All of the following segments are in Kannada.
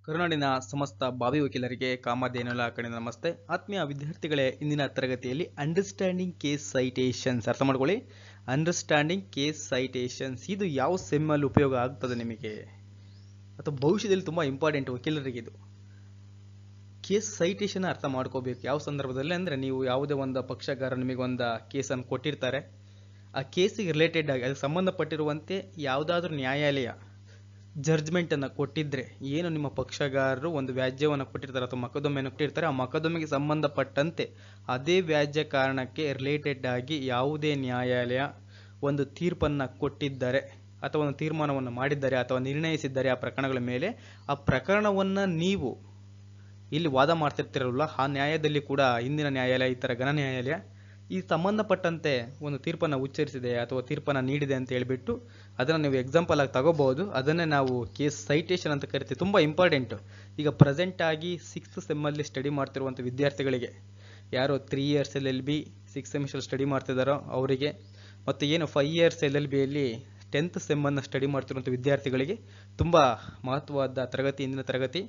ಕರುನಾಡಿನ ಸಮಸ್ತ ಭಾವಿ ವಕೀಲರಿಗೆ ಕಾಮಧೇನುಲ ಕಡೆಯಿಂದ ನಮಸ್ತೆ. ಆತ್ಮೀಯ ವಿದ್ಯಾರ್ಥಿಗಳೇ, ಇಂದಿನ ತರಗತಿಯಲ್ಲಿ ಅಂಡರ್ಸ್ಟ್ಯಾಂಡಿಂಗ್ ಕೇಸ್ ಸೈಟೇಷನ್ಸ್ ಅರ್ಥ ಮಾಡ್ಕೊಳ್ಳಿ. ಅಂಡರ್ಸ್ಟ್ಯಾಂಡಿಂಗ್ ಕೇಸ್ ಸೈಟೇಷನ್ಸ್ ಇದು ಯಾವ ಸೆಮ್ಮಲ್ಲಿ ಉಪಯೋಗ ಆಗ್ತದೆ ನಿಮಗೆ ಅಥವಾ ಭವಿಷ್ಯದಲ್ಲಿ ತುಂಬ ಇಂಪಾರ್ಟೆಂಟ್ ವಕೀಲರಿಗೆ. ಇದು ಕೇಸ್ ಸೈಟೇಷನ್ ಅರ್ಥ ಮಾಡ್ಕೋಬೇಕು ಯಾವ ಸಂದರ್ಭದಲ್ಲಿ ಅಂದರೆ, ನೀವು ಯಾವುದೇ ಒಂದು ಪಕ್ಷಗಾರ ನಿಮಗೆ ಒಂದು ಕೇಸನ್ನು ಕೊಟ್ಟಿರ್ತಾರೆ, ಆ ಕೇಸಿಗೆ ರಿಲೇಟೆಡ್ ಆಗಿ ಅದಕ್ಕೆ ಸಂಬಂಧಪಟ್ಟಿರುವಂತೆ ಯಾವುದಾದ್ರೂ ನ್ಯಾಯಾಲಯ ಜಡ್ಜ್ಮೆಂಟನ್ನು ಕೊಟ್ಟಿದ್ರೆ, ಏನು ನಿಮ್ಮ ಪಕ್ಷಗಾರರು ಒಂದು ವ್ಯಾಜ್ಯವನ್ನು ಕೊಟ್ಟಿರ್ತಾರೆ ಅಥವಾ ಮೊಕದ್ದಮೆಯನ್ನು ಕೊಟ್ಟಿರ್ತಾರೆ, ಆ ಮೊಕದ್ದಮೆಗೆ ಸಂಬಂಧಪಟ್ಟಂತೆ ಅದೇ ವ್ಯಾಜ್ಯ ಕಾರಣಕ್ಕೆ ರಿಲೇಟೆಡ್ ಆಗಿ ಯಾವುದೇ ನ್ಯಾಯಾಲಯ ಒಂದು ತೀರ್ಪನ್ನು ಕೊಟ್ಟಿದ್ದಾರೆ ಅಥವಾ ಒಂದು ತೀರ್ಮಾನವನ್ನು ಮಾಡಿದ್ದಾರೆ ಅಥವಾ ನಿರ್ಣಯಿಸಿದ್ದಾರೆ ಆ ಪ್ರಕರಣಗಳ ಮೇಲೆ, ಆ ಪ್ರಕರಣವನ್ನು ನೀವು ಇಲ್ಲಿ ವಾದ ಮಾಡ್ತಿರ್ತಿರಲ್ಲ, ಆ ನ್ಯಾಯದಲ್ಲಿ ಕೂಡ ಹಿಂದಿನ ನ್ಯಾಯಾಲಯ ಈ ಥರ ಘನ ನ್ಯಾಯಾಲಯ ಈ ಸಂಬಂಧಪಟ್ಟಂತೆ ಒಂದು ತೀರ್ಪನ್ನು ಉಚ್ಚರಿಸಿದೆ ಅಥವಾ ತೀರ್ಪನ್ನು ನೀಡಿದೆ ಅಂತ ಹೇಳಿಬಿಟ್ಟು ಅದನ್ನು ನೀವು ಎಕ್ಸಾಂಪಲ್ ಆಗಿ ತಗೋಬಹುದು. ಅದನ್ನೇ ನಾವು ಕೇಸ್ ಸೈಟೇಷನ್ ಅಂತ ಕರಿತೀವಿ. ತುಂಬ ಇಂಪಾರ್ಟೆಂಟು. ಈಗ ಪ್ರೆಸೆಂಟ್ ಆಗಿ 6th ಸೆಮ್ಮಲ್ಲಿ ಸ್ಟಡಿ ಮಾಡ್ತಿರುವಂಥ ವಿದ್ಯಾರ್ಥಿಗಳಿಗೆ, ಯಾರು 3 years LLB 6th semester study ಮಾಡ್ತಿದ್ದಾರೋ ಅವರಿಗೆ, ಮತ್ತು ಏನು 5 years LLBಯಲ್ಲಿ 10th ಸೆಮ್ಮನ್ನು ಸ್ಟಡಿ ಮಾಡ್ತಿರುವಂಥ ವಿದ್ಯಾರ್ಥಿಗಳಿಗೆ ತುಂಬ ಮಹತ್ವವಾದ ತರಗತಿ ಇಂದಿನ ತರಗತಿ.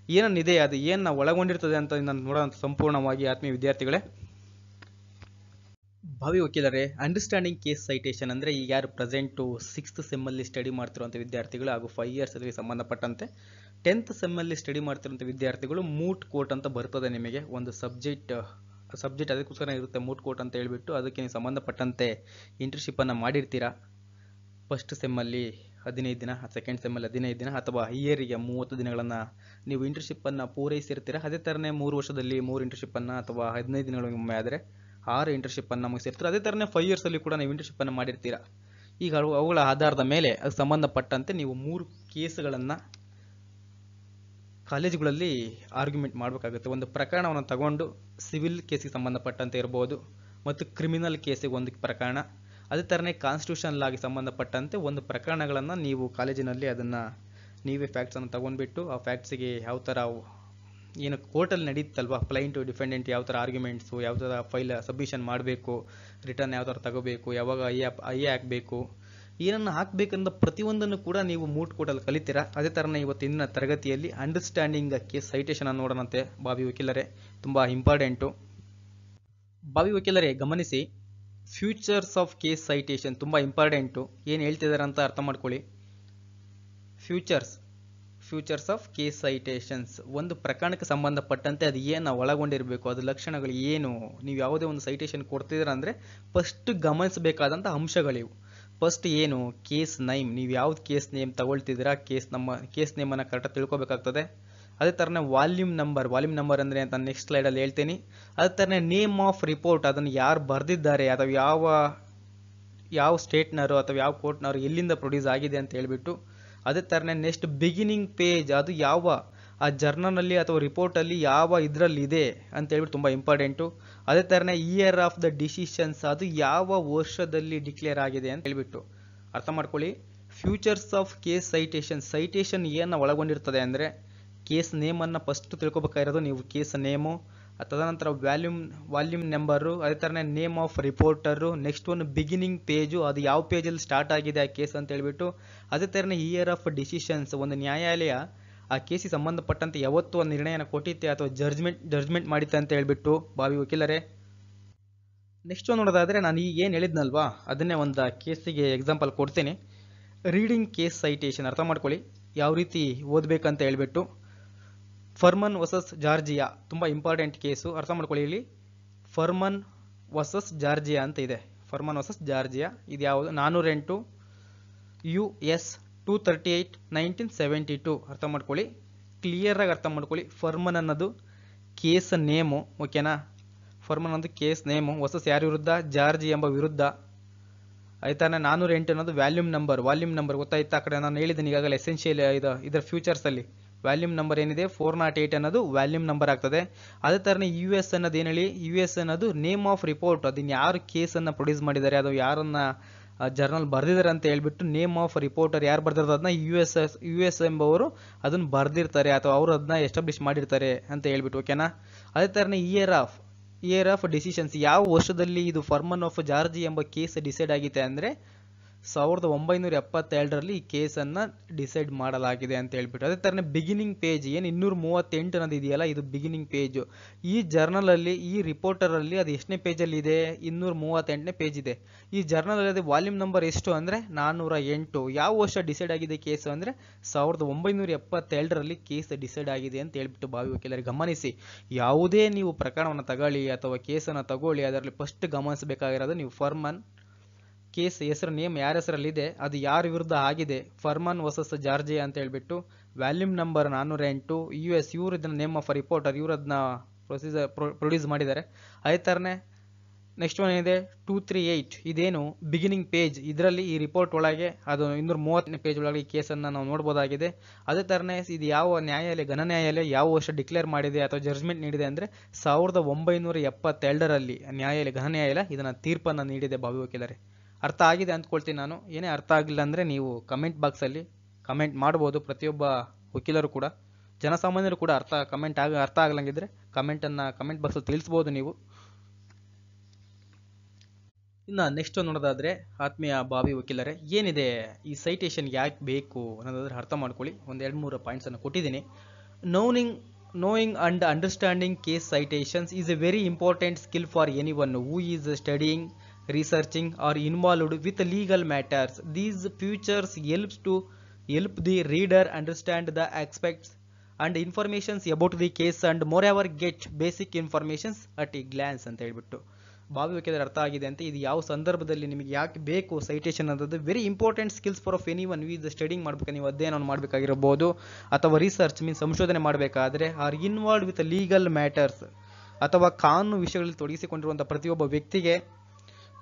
ಏನನ್ನಿದೆ ಅದು ಏನು ಒಳಗೊಂಡಿರ್ತದೆ ಅಂತ ನಾನು ನೋಡೋಂಥ ಸಂಪೂರ್ಣವಾಗಿ ಆತ್ಮೀಯ ವಿದ್ಯಾರ್ಥಿಗಳೇ. ಭಾವಿ ವಕೀಲರೇ, ಅಂಡರ್ಸ್ಟ್ಯಾಂಡಿಂಗ್ ಕೇಸ್ ಸೈಟೇಷನ್ ಅಂದರೆ ಈಗ ಯಾರು ಪ್ರೆಸೆಂಟು 6th ಸೆಮ್ಮಲ್ಲಿ ಸ್ಟಡಿ ಮಾಡ್ತಿರುವಂಥ ವಿದ್ಯಾರ್ಥಿಗಳು ಹಾಗೂ 5 yearsಗೆ ಸಂಬಂಧಪಟ್ಟಂತೆ 10th ಸೆಮ್ಮಲ್ಲಿ ಸ್ಟಡಿ ಮಾಡ್ತಿರುವಂಥ ವಿದ್ಯಾರ್ಥಿಗಳು ಮೂಟ್ ಕೋರ್ಟ್ ಅಂತ ಬರ್ತದೆ ನಿಮಗೆ ಒಂದು ಸಬ್ಜೆಕ್ಟ್ ಅದಕ್ಕೋಸ್ಕರ ಇರುತ್ತೆ ಮೂಟ್ ಕೋರ್ಟ್ ಅಂತ ಹೇಳ್ಬಿಟ್ಟು. ಅದಕ್ಕೆ ನೀವು ಸಂಬಂಧಪಟ್ಟಂತೆ ಇಂಟರ್ನ್ಶಿಪ್ಪನ್ನು ಮಾಡಿರ್ತೀರಾ. ಫಸ್ಟ್ ಸೆಮ್ಮಲ್ಲಿ 15 ದಿನ, ಸೆಕೆಂಡ್ ಸೆಮ್ಮಲ್ಲಿ 15 ದಿನ ಅಥವಾ ಇಯರಿಗೆ 30 ದಿನಗಳನ್ನು ನೀವು ಇಂಟರ್ನ್ಶಿಪ್ಪನ್ನು ಪೂರೈಸಿರ್ತೀರ. ಅದೇ ಥರನೇ 3 ವರ್ಷದಲ್ಲಿ 3 ಇಂಟರ್ನ್ಶಿಪ್ಪನ್ನು ಅಥವಾ 15 ದಿನಗಳಿಗೊಮ್ಮೆ ಆದರೆ 6 ಇಂಟರ್ನ್ಶಿಪ್ಪನ್ನು ಮುಗಿಸಿರ್ತೀರ. ಅದೇ ಥರನೇ 5 yearsಲ್ಲಿ ಕೂಡ ನೀವು ಇಂಟರ್ನ್ಶಿಪ್ಪನ್ನು ಮಾಡಿರ್ತೀರ. ಈಗ ಅವುಗಳ ಆಧಾರದ ಮೇಲೆ ಅದಕ್ಕೆ ಸಂಬಂಧಪಟ್ಟಂತೆ ನೀವು 3 ಕೇಸ್ಗಳನ್ನು ಕಾಲೇಜುಗಳಲ್ಲಿ ಆರ್ಗ್ಯುಮೆಂಟ್ ಮಾಡಬೇಕಾಗುತ್ತೆ. ಒಂದು ಪ್ರಕರಣವನ್ನು ತಗೊಂಡು ಸಿವಿಲ್ ಕೇಸಿಗೆ ಸಂಬಂಧಪಟ್ಟಂತೆ ಇರ್ಬೋದು, ಮತ್ತು ಕ್ರಿಮಿನಲ್ ಕೇಸಿಗೆ ಒಂದು ಪ್ರಕರಣ, ಅದೇ ಥರನೇ ಕಾನ್ಸ್ಟಿಟ್ಯೂಷನ್ ಲಾಗೆ ಸಂಬಂಧಪಟ್ಟಂತೆ ಒಂದು ಪ್ರಕರಣಗಳನ್ನು ನೀವು ಕಾಲೇಜಿನಲ್ಲಿ ಅದನ್ನು ನೀವೇ ಫ್ಯಾಕ್ಟ್ಸನ್ನು ತಗೊಂಡ್ಬಿಟ್ಟು ಆ ಫ್ಯಾಕ್ಟ್ಸಿಗೆ ಯಾವ ಥರ ಏನು ಕೋರ್ಟಲ್ಲಿ ನಡೀತಲ್ವ, ಕ್ಲೈಂಟು ಡಿಫೆಂಡೆಂಟ್ ಯಾವ ಥರ ಆರ್ಗ್ಯುಮೆಂಟ್ಸು, ಯಾವ ಥರ ಫೈಲ್ ಸಬ್ಮಿಷನ್ ಮಾಡಬೇಕು, ರಿಟರ್ನ್ ಯಾವ ಥರ ತಗೋಬೇಕು, ಯಾವಾಗ ಐ ಹಾಕಬೇಕು, ಏನನ್ನು ಹಾಕಬೇಕಂದ ಪ್ರತಿಯೊಂದನ್ನು ಕೂಡ ನೀವು ಮೂಟ್ ಕೋರ್ಟಲ್ಲಿ ಕಲಿತೀರಾ. ಅದೇ ಥರನೇ ಇವತ್ತಿನ ತರಗತಿಯಲ್ಲಿ ಅಂಡರ್ಸ್ಟ್ಯಾಂಡಿಂಗ್ ಕೇಸ್ ಸೈಟೇಷನ್ ನೋಡೋಣಂತೆ ಭಾವಿ ವಕೀಲರೇ. ತುಂಬ ಇಂಪಾರ್ಟೆಂಟು. ಭಾವಿ ವಕೀಲರೇ ಗಮನಿಸಿ, ಫ್ಯೂಚರ್ಸ್ ಆಫ್ ಕೇಸ್ ಸೈಟೇಷನ್ ತುಂಬ ಇಂಪಾರ್ಟೆಂಟು. ಏನು ಹೇಳ್ತಿದ್ದಾರೆ ಅಂತ ಅರ್ಥ ಮಾಡ್ಕೊಳ್ಳಿ. ಫ್ಯೂಚರ್ಸ್ ಆಫ್ ಕೇಸ್ ಸೈಟೇಷನ್ಸ್ ಒಂದು ಪ್ರಕರಣಕ್ಕೆ ಸಂಬಂಧಪಟ್ಟಂತೆ ಅದು ಏನು ಒಳಗೊಂಡಿರಬೇಕು, ಅದು ಲಕ್ಷಣಗಳು ಏನು, ನೀವು ಯಾವುದೇ ಒಂದು ಸೈಟೇಷನ್ ಕೊಡ್ತಿದ್ದೀರ ಅಂದರೆ ಫಸ್ಟ್ ಗಮನಿಸಬೇಕಾದಂಥ ಅಂಶಗಳಿವು. ಫಸ್ಟ್ ಏನು ಕೇಸ್ ನೇಮ್, ನೀವು ಯಾವ್ದು ಕೇಸ್ ನೇಮ್ ತಗೊಳ್ತಿದ್ದೀರಾ, ಕೇಸ್ ನೇಮನ್ನು ಕರೆಕ್ಟಾಗಿ ತಿಳ್ಕೊಬೇಕಾಗ್ತದೆ. ಅದೇ ಥರನೇ ವಾಲ್ಯೂಮ್ ನಂಬರ್ ಅಂದರೆ ಅಂತ ನೆಕ್ಸ್ಟ್ ಸ್ಲೈಡಲ್ಲಿ ಹೇಳ್ತೀನಿ. ಅದೇ ಥರನೇ ನೇಮ್ ಆಫ್ ರಿಪೋರ್ಟ್, ಅದನ್ನು ಯಾರು ಬರೆದಿದ್ದಾರೆ ಅಥವಾ ಯಾವ ಸ್ಟೇಟ್ನವರು ಅಥವಾ ಯಾವ ಕೋರ್ಟ್ನವರು ಎಲ್ಲಿಂದ ಪ್ರೊಡ್ಯೂಸ್ ಆಗಿದೆ ಅಂತ ಹೇಳ್ಬಿಟ್ಟು. ಅದೇ ಥರನೇ ನೆಕ್ಸ್ಟ್ ಬಿಗಿನಿಂಗ್ ಪೇಜ್, ಅದು ಯಾವ ಆ ಜರ್ನಲಲ್ಲಿ ಅಥವಾ ರಿಪೋರ್ಟಲ್ಲಿ ಯಾವ ಇದರಲ್ಲಿ ಇದೆ ಅಂತ ಹೇಳ್ಬಿಟ್ಟು ತುಂಬ ಇಂಪಾರ್ಟೆಂಟು. ಅದೇ ಥರನೇ ಇಯರ್ ಆಫ್ ದ ಡಿಸಿಷನ್ಸ್, ಅದು ಯಾವ ವರ್ಷದಲ್ಲಿ ಡಿಕ್ಲೇರ್ ಆಗಿದೆ ಅಂತ ಹೇಳ್ಬಿಟ್ಟು ಅರ್ಥ ಮಾಡ್ಕೊಳ್ಳಿ. ಫ್ಯೂಚರ್ಸ್ ಆಫ್ ಕೇಸ್ ಸೈಟೇಷನ್ ಏನು ಒಳಗೊಂಡಿರ್ತದೆ ಅಂದರೆ, ಕೇಸ್ ನೇಮನ್ನು ಫಸ್ಟ್ ತಿಳ್ಕೊಬೇಕಾಗಿರೋದು ನೀವು. ಕೇಸ್ ನೇಮು, ತದನಂತರ ವಾಲ್ಯೂಮ್ ನಂಬರು, ಅದೇ ಥರನೇ ನೇಮ್ ಆಫ್ ರಿಪೋರ್ಟರು, ನೆಕ್ಸ್ಟ್ ಒಂದು ಬಿಗಿನಿಂಗ್ ಪೇಜು, ಅದು ಯಾವ ಪೇಜಲ್ಲಿ ಸ್ಟಾರ್ಟ್ ಆಗಿದೆ ಆ ಕೇಸ್ ಅಂತ ಹೇಳ್ಬಿಟ್ಟು. ಅದೇ ಥರನೇ ಇಯರ್ ಆಫ್ ಡಿಸಿಷನ್ಸ್, ಒಂದು ನ್ಯಾಯಾಲಯ ಆ ಕೇಸಿಗೆ ಸಂಬಂಧಪಟ್ಟಂತೆ ಯಾವತ್ತೂ ಒಂದು ನಿರ್ಣಯನ ಕೊಟ್ಟಿತ್ತೆ ಅಥವಾ ಜಡ್ಜ್ಮೆಂಟ್ ಮಾಡಿತ್ತೆ ಅಂತ ಹೇಳ್ಬಿಟ್ಟು ಭಾವಿ ವಕೀಲರೇ. ನೆಕ್ಸ್ಟ್ ಒಂದು ನೋಡೋದಾದರೆ, ನಾನು ಈಗ ಏನು ಹೇಳಿದ್ನಲ್ವಾ ಅದನ್ನೇ ಒಂದು ಕೇಸಿಗೆ ಎಕ್ಸಾಂಪಲ್ ಕೊಡ್ತೀನಿ. ರೀಡಿಂಗ್ ಕೇಸ್ ಸೈಟೇಷನ್ ಅರ್ಥ ಮಾಡ್ಕೊಳ್ಳಿ, ಯಾವ ರೀತಿ ಓದಬೇಕಂತ ಹೇಳ್ಬಿಟ್ಟು. ಫರ್ಮನ್ ವರ್ಸಸ್ ಜಾರ್ಜಿಯಾ ತುಂಬ ಇಂಪಾರ್ಟೆಂಟ್ ಕೇಸು, ಅರ್ಥ ಮಾಡ್ಕೊಳ್ಳಿ. ಇಲ್ಲಿ ಫರ್ಮನ್ ವರ್ಸಸ್ ಜಾರ್ಜಿಯಾ ಅಂತ ಇದೆ. ಫರ್ಮನ್ ವರ್ಸಸ್ ಜಾರ್ಜಿಯಾ ಇದು ಯಾವುದು? 408 US 238 1972 ಅರ್ಥ ಮಾಡ್ಕೊಳ್ಳಿ. ಕ್ಲಿಯರಾಗಿ ಅರ್ಥ ಮಾಡ್ಕೊಳ್ಳಿ. ಫರ್ಮನ್ ಅನ್ನೋದು ಕೇಸ್ ನೇಮು, ಓಕೆನಾ? ಫರ್ಮನ್ ಅನ್ನೋದು ಕೇಸ್ ನೇಮು ವರ್ಸಸ್ ಯಾರ ವಿರುದ್ಧ? ಜಾರ್ಜಿ ಎಂಬ ವಿರುದ್ಧ. ಆಯ್ತಾ? 408 ಅನ್ನೋದು ವಾಲ್ಯೂಮ್ ನಂಬರ್ ಗೊತ್ತಾಯ್ತಾ? ಆ ಕಡೆ ನಾನು ಹೇಳಿದ್ದೀನಿ ಈಗಾಗಲೇ ಎಸೆನ್ಷಿಯಲ್ ಇದರ ಫ್ಯೂಚರ್ಸಲ್ಲಿ ವ್ಯಾಲ್ಯೂಮ್ ನಂಬರ್ ಏನಿದೆ 408 ಅನ್ನೋದು ವ್ಯಾಲ್ಯೂಮ್ ನಂಬರ್ ಆಗ್ತದೆ. ಅದೇ ಥರನೇ US ಅನ್ನೋದು ಏನು ಹೇಳಿ? US ಅನ್ನೋದು ನೇಮ್ ಆಫ್ ರಿಪೋರ್ಟ್, ಅದನ್ನು ಯಾರು ಕೇಸನ್ನು ಪ್ರೊಡ್ಯೂಸ್ ಮಾಡಿದ್ದಾರೆ, ಅದು ಯಾರನ್ನ ಜರ್ನಲ್ ಬರೆದಿದ್ದಾರೆ ಅಂತ ಹೇಳ್ಬಿಟ್ಟು ನೇಮ್ ಆಫ್ ರಿಪೋರ್ಟರ್ ಯಾರು ಬರ್ದಿರ್ತಾರೆ ಅದನ್ನ US ಎಂಬವರು ಅದನ್ನು ಬರೆದಿರ್ತಾರೆ ಅಥವಾ ಅವರು ಅದನ್ನ ಎಸ್ಟಾಬ್ಲಿಷ್ ಮಾಡಿರ್ತಾರೆ ಅಂತ ಹೇಳ್ಬಿಟ್ಟು, ಓಕೆನಾ? ಅದೇ ಥರನೇ ಇಯರ್ ಆಫ್ ಡಿಸಿಷನ್ಸ್, ಯಾವ ವರ್ಷದಲ್ಲಿ ಇದು ಫರ್ಮನ್ ಆಫ್ ಜಾರ್ಜಿ ಎಂಬ ಕೇಸ್ ಡಿಸೈಡ್ ಆಗಿದೆ ಅಂದರೆ 1972ರಲ್ಲಿ ಈ ಕೇಸನ್ನು ಡಿಸೈಡ್ ಮಾಡಲಾಗಿದೆ ಅಂತ ಹೇಳ್ಬಿಟ್ಟು. ಅದೇ ಥರನೇ ಬಿಗಿನಿಂಗ್ ಪೇಜ್ ಏನು 238 ಅನ್ನೋದು ಇದೆಯಲ್ಲ, ಇದು ಬಿಗಿನಿಂಗ್ ಪೇಜು. ಈ ಜರ್ನಲಲ್ಲಿ, ಈ ರಿಪೋರ್ಟರಲ್ಲಿ ಅದು ಎಷ್ಟನೇ ಪೇಜಲ್ಲಿ ಇದೆ? 238ನೇ ಪೇಜ್ ಇದೆ. ಈ ಜರ್ನಲಲ್ಲಿ ಅದು ವಾಲ್ಯೂಮ್ ನಂಬರ್ ಎಷ್ಟು ಅಂದರೆ 408. ಯಾವ ವರ್ಷ ಡಿಸೈಡ್ ಆಗಿದೆ ಕೇಸು ಅಂದರೆ 1972ರಲ್ಲಿ ಕೇಸ್ ಡಿಸೈಡ್ ಆಗಿದೆ ಅಂತ ಹೇಳ್ಬಿಟ್ಟು ಭಾವಿ ವಕೀಲರಿಗೆ ಗಮನಿಸಿ. ಯಾವುದೇ ನೀವು ಪ್ರಕರಣವನ್ನು ತಗೊಳ್ಳಿ ಅಥವಾ ಕೇಸನ್ನು ತಗೊಳ್ಳಿ, ಅದರಲ್ಲಿ ಫಸ್ಟ್ ಗಮನಿಸಬೇಕಾಗಿರೋದು ನೀವು ಫರ್ಮನ್ ಕೇಸ್ ಹೆಸರು, ನೇಮ್ ಯಾರ ಹೆಸರಲ್ಲಿದೆ, ಅದು ಯಾರ ವಿರುದ್ಧ ಆಗಿದೆ, ಫರ್ಮನ್ ವರ್ಸಸ್ ಜಾರ್ಜಿಯಾ ಅಂತ ಹೇಳ್ಬಿಟ್ಟು, ವ್ಯಾಲ್ಯೂಮ್ ನಂಬರ್ 408, US ಇವರು ಇದನ್ನ ನೇಮ್ ಆಫ್ ರಿಪೋರ್ಟರ್, ಇವರು ಅದನ್ನ ಪ್ರೊಡ್ಯೂಸ್ ಮಾಡಿದ್ದಾರೆ. ಅದೇ ಥರನೇ ನೆಕ್ಸ್ಟ್ ಒನ್ ಏನಿದೆ 238, ಇದೇನು ಬಿಗಿನಿಂಗ್ ಪೇಜ್, ಇದರಲ್ಲಿ ಈ ರಿಪೋರ್ಟ್ ಒಳಗೆ ಅದು 230ನೇ ಪೇಜ್ ಒಳಗೆ ಈ ಕೇಸನ್ನು ನಾವು ನೋಡ್ಬೋದಾಗಿದೆ. ಅದೇ ಥರನೇ ಇದು ಯಾವ ನ್ಯಾಯಾಲಯ, ಘನ ನ್ಯಾಯಾಲಯ ಯಾವ ವರ್ಷ ಡಿಕ್ಲೇರ್ ಮಾಡಿದೆ ಅಥವಾ ಜಡ್ಜ್ಮೆಂಟ್ ನೀಡಿದೆ ಅಂದರೆ 1972ರಲ್ಲಿ ನ್ಯಾಯಾಲಯ, ಘನ ನ್ಯಾಯಾಲಯ ಇದನ್ನು ತೀರ್ಪನ್ನು ನೀಡಿದೆ. ಭಾವಿ ವಕೀಲರೇ, ಅರ್ಥ ಆಗಿದೆ ಅಂದ್ಕೊಳ್ತೀನಿ ನಾನು. ಏನೇ ಅರ್ಥ ಆಗಿಲ್ಲ ಅಂದರೆ ನೀವು ಕಮೆಂಟ್ ಬಾಕ್ಸಲ್ಲಿ ಕಮೆಂಟ್ ಮಾಡ್ಬೋದು. ಪ್ರತಿಯೊಬ್ಬ ವಕೀಲರು ಕೂಡ, ಜನಸಾಮಾನ್ಯರು ಕೂಡ ಅರ್ಥ ಆಗಲಂಗಿದ್ರೆ ಕಮೆಂಟ್ ಬಾಕ್ಸಲ್ಲಿ ತಿಳಿಸ್ಬೋದು ನೀವು. ಇನ್ನು ನೆಕ್ಸ್ಟ್ ನೋಡೋದಾದರೆ ಆತ್ಮೀಯ ಭಾವಿ ವಕೀಲರೇ, ಏನಿದೆ ಈ ಸೈಟೇಷನ್ ಯಾಕೆ ಬೇಕು ಅನ್ನೋದಾದ್ರೆ ಅರ್ಥ ಮಾಡ್ಕೊಳ್ಳಿ. ಒಂದು 2-3 ಪಾಯಿಂಟ್ಸನ್ನು ಕೊಟ್ಟಿದ್ದೀನಿ. Knowing and understanding case citations is a very important skill for anyone who is studying, researching or involved with legal matters. These features help the reader understand the aspects and informations about the case and moreover get basic informations at a glance ಅಂತ ಹೇಳ್ಬಿಟ್ಟು. ಭಾವಿ ವಕೀಲರ ಅರ್ಥ ಆಗಿದೆ ಅಂತ. ಇದು ಯಾವ ಸಂದರ್ಭದಲ್ಲಿ ನಿಮಗೆ ಯಾಕೆ ಬೇಕು ಸೈಟೇಷನ್ ಅನ್ನೋದು very important skills for of any one. ಇದು ಸ್ಟಡಿಂಗ್ ಮಾಡಬೇಕು, ನೀವು ಅಧ್ಯಯನ ಮಾಡಬೇಕಾಗಿರಬಹುದು ಅಥವಾ ರಿಸರ್ಚ್ ಸಂಶೋಧನೆ ಮಾಡಬೇಕಾದ್ರೆ, R involve with legal matters ಅಥವಾ ಕಾನೂನು ವಿಷಯಗಳಲ್ಲಿ ತೊಡಗಿಸಿಕೊಂಡಿರುವಂಥ ಪ್ರತಿಯೊಬ್ಬ ವ್ಯಕ್ತಿಗೆ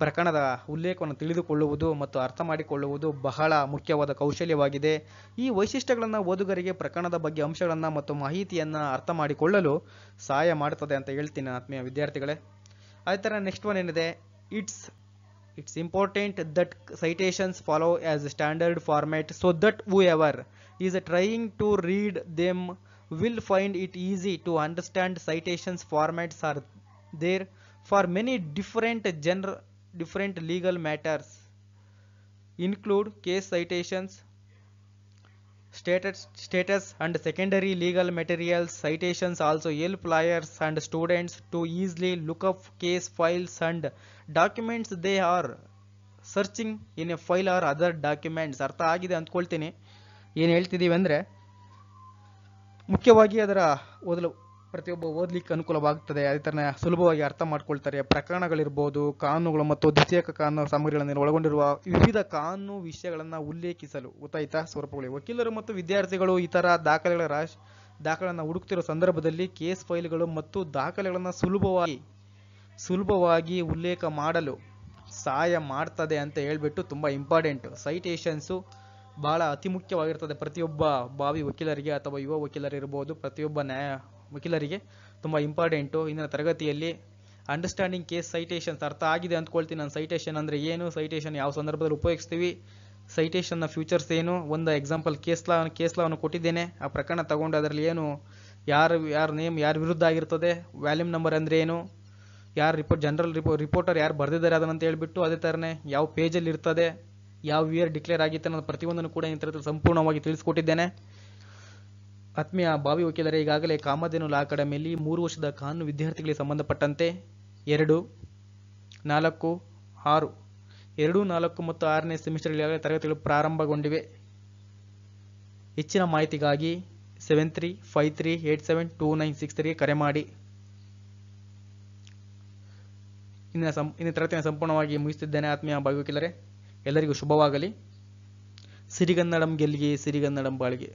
ಪ್ರಕರಣದ ಉಲ್ಲೇಖವನ್ನು ತಿಳಿದುಕೊಳ್ಳುವುದು ಮತ್ತು ಅರ್ಥ ಮಾಡಿಕೊಳ್ಳುವುದು ಬಹಳ ಮುಖ್ಯವಾದ ಕೌಶಲ್ಯವಾಗಿದೆ. ಈ ವೈಶಿಷ್ಟ್ಯಗಳನ್ನು ಓದುಗರಿಗೆ ಪ್ರಕರಣದ ಬಗ್ಗೆ ಅಂಶಗಳನ್ನು ಮತ್ತು ಮಾಹಿತಿಯನ್ನು ಅರ್ಥ ಮಾಡಿಕೊಳ್ಳಲು ಸಹಾಯ ಮಾಡುತ್ತದೆ ಅಂತ ಹೇಳ್ತೀನಿ ಆತ್ಮೀಯ ವಿದ್ಯಾರ್ಥಿಗಳೇ. ಅದೇ ಥರ ನೆಕ್ಸ್ಟ್ ಒನ್ ಏನಿದೆ, it's important that citations follow as standard format so that whoever is trying to read them will find it easy to understand. Citations formats are there for many different legal matters, include case citations, status and secondary legal materials. Citations also help lawyers and students to easily look up case files and documents they are searching in a file or other documents. ಅರ್ಥ ಆಗಿದೆ ಅಂದ್ಕೊಳ್ತೀನಿ. ಏನು ಹೇಳ್ತಿದ್ದೀವಿ ಅಂದರೆ, ಮುಖ್ಯವಾಗಿ ಅದರ ಪ್ರತಿಯೊಬ್ಬ ಓದಲಿಕ್ಕೆ ಅನುಕೂಲವಾಗ್ತದೆ. ಅದೇ ಥರ ಸುಲಭವಾಗಿ ಅರ್ಥ ಮಾಡ್ಕೊಳ್ತಾರೆ. ಪ್ರಕರಣಗಳಿರ್ಬೋದು, ಕಾನೂನುಗಳು ಮತ್ತು ದ್ವಿತೀಯಕ ಕಾನೂನು ಸಾಮಗ್ರಿಗಳನ್ನು ಒಳಗೊಂಡಿರುವ ವಿವಿಧ ಕಾನೂನು ವಿಷಯಗಳನ್ನು ಉಲ್ಲೇಖಿಸಲು ಗೊತ್ತಾಯ್ತಾ ಸ್ವರೂಪಗಳು. ವಕೀಲರು ಮತ್ತು ವಿದ್ಯಾರ್ಥಿಗಳು ಈ ಥರ ದಾಖಲೆಗಳನ್ನು ಹುಡುಕ್ತಿರೋ ಸಂದರ್ಭದಲ್ಲಿ ಕೇಸ್ ಫೈಲ್ಗಳು ಮತ್ತು ದಾಖಲೆಗಳನ್ನು ಸುಲಭವಾಗಿ ಉಲ್ಲೇಖ ಮಾಡಲು ಸಹಾಯ ಮಾಡ್ತದೆ ಅಂತ ಹೇಳ್ಬಿಟ್ಟು ತುಂಬ ಇಂಪಾರ್ಟೆಂಟ್. ಸೈಟೇಷನ್ಸು ಬಹಳ ಅತಿ ಮುಖ್ಯವಾಗಿರ್ತದೆ ಪ್ರತಿಯೊಬ್ಬ ಭಾವಿ ವಕೀಲರಿಗೆ ಅಥವಾ ಯುವ ವಕೀಲರಿರ್ಬೋದು, ಪ್ರತಿಯೊಬ್ಬ ವಕೀಲರಿಗೆ ತುಂಬ ಇಂಪಾರ್ಟೆಂಟು. ಇಂದಿನ ತರಗತಿಯಲ್ಲಿ ಅಂಡರ್ಸ್ಟ್ಯಾಂಡಿಂಗ್ ಕೇಸ್ ಸೈಟೇಷನ್ಸ್ ಅರ್ಥ ಆಗಿದೆ ಅಂದ್ಕೊಳ್ತೀನಿ ನಾನು. ಸೈಟೇಷನ್ ಅಂದರೆ ಏನು, ಸೈಟೇಷನ್ ಯಾವ ಸಂದರ್ಭದಲ್ಲಿ ಉಪಯೋಗಿಸ್ತೀವಿ, ಸೈಟೇಷನ್ನ ಫ್ಯೂಚರ್ಸ್ ಏನು, ಒಂದು ಎಕ್ಸಾಂಪಲ್ ಕೇಸ್ ಲಾವನ್ನು ಕೊಟ್ಟಿದ್ದೇನೆ. ಆ ಪ್ರಕರಣ ತಗೊಂಡು ಅದರಲ್ಲಿ ಏನು, ಯಾರ ನೇಮ್ ಯಾರ ವಿರುದ್ಧ ಆಗಿರ್ತದೆ, ವ್ಯಾಲ್ಯೂಮ್ ನಂಬರ್ ಅಂದರೆ ಏನು, ಜನರಲ್ ರಿಪೋರ್ಟರ್ ಯಾರು ಬರೆದಿದ್ದಾರೆ ಅದನ್ನಂತ ಹೇಳ್ಬಿಟ್ಟು, ಅದೇ ಥರನೇ ಯಾವ ಪೇಜಲ್ಲಿ ಇರ್ತದೆ, ಯಾವ ಇಯರ್ ಡಿಕ್ಲೇರ್ ಆಗಿತ್ತು ಅನ್ನೋದು ಪ್ರತಿಯೊಂದನ್ನು ಕೂಡ ಈ ಸಂಪೂರ್ಣವಾಗಿ ತಿಳಿಸ್ಕೊಟ್ಟಿದ್ದೇನೆ. ಆತ್ಮೀಯ ಭಾವಿ ವಕೀಲರೇ, ಈಗಾಗಲೇ ಕಾಮಧೇನು ಲಾ ಅಕಾಡೆಮಿಯಲ್ಲಿ 3 ವರ್ಷದ ಕಾನೂನು ವಿದ್ಯಾರ್ಥಿಗಳಿಗೆ ಸಂಬಂಧಪಟ್ಟಂತೆ 2, 4, 6 ಮತ್ತು 6ನೇ ಸೆಮಿಸ್ಟರ್ ಈಗಾಗಲೇ ತರಗತಿಗಳು ಪ್ರಾರಂಭಗೊಂಡಿವೆ. ಹೆಚ್ಚಿನ ಮಾಹಿತಿಗಾಗಿ 7353872963 ಕರೆ ಮಾಡಿ. ಇನ್ನು ತರಗತಿಯನ್ನು ಸಂಪೂರ್ಣವಾಗಿ ಮುಗಿಸುತ್ತಿದ್ದೇನೆ. ಆತ್ಮೀಯ ಭಾವಿ ವಕೀಲರೇ, ಎಲ್ಲರಿಗೂ ಶುಭವಾಗಲಿ. ಸಿರಿಗನ್ನಡಂ ಗೆಲ್ಲಿಗೆ, ಸಿರಿಗನ್ನಡಂ ಬಾಳಿಗೆ.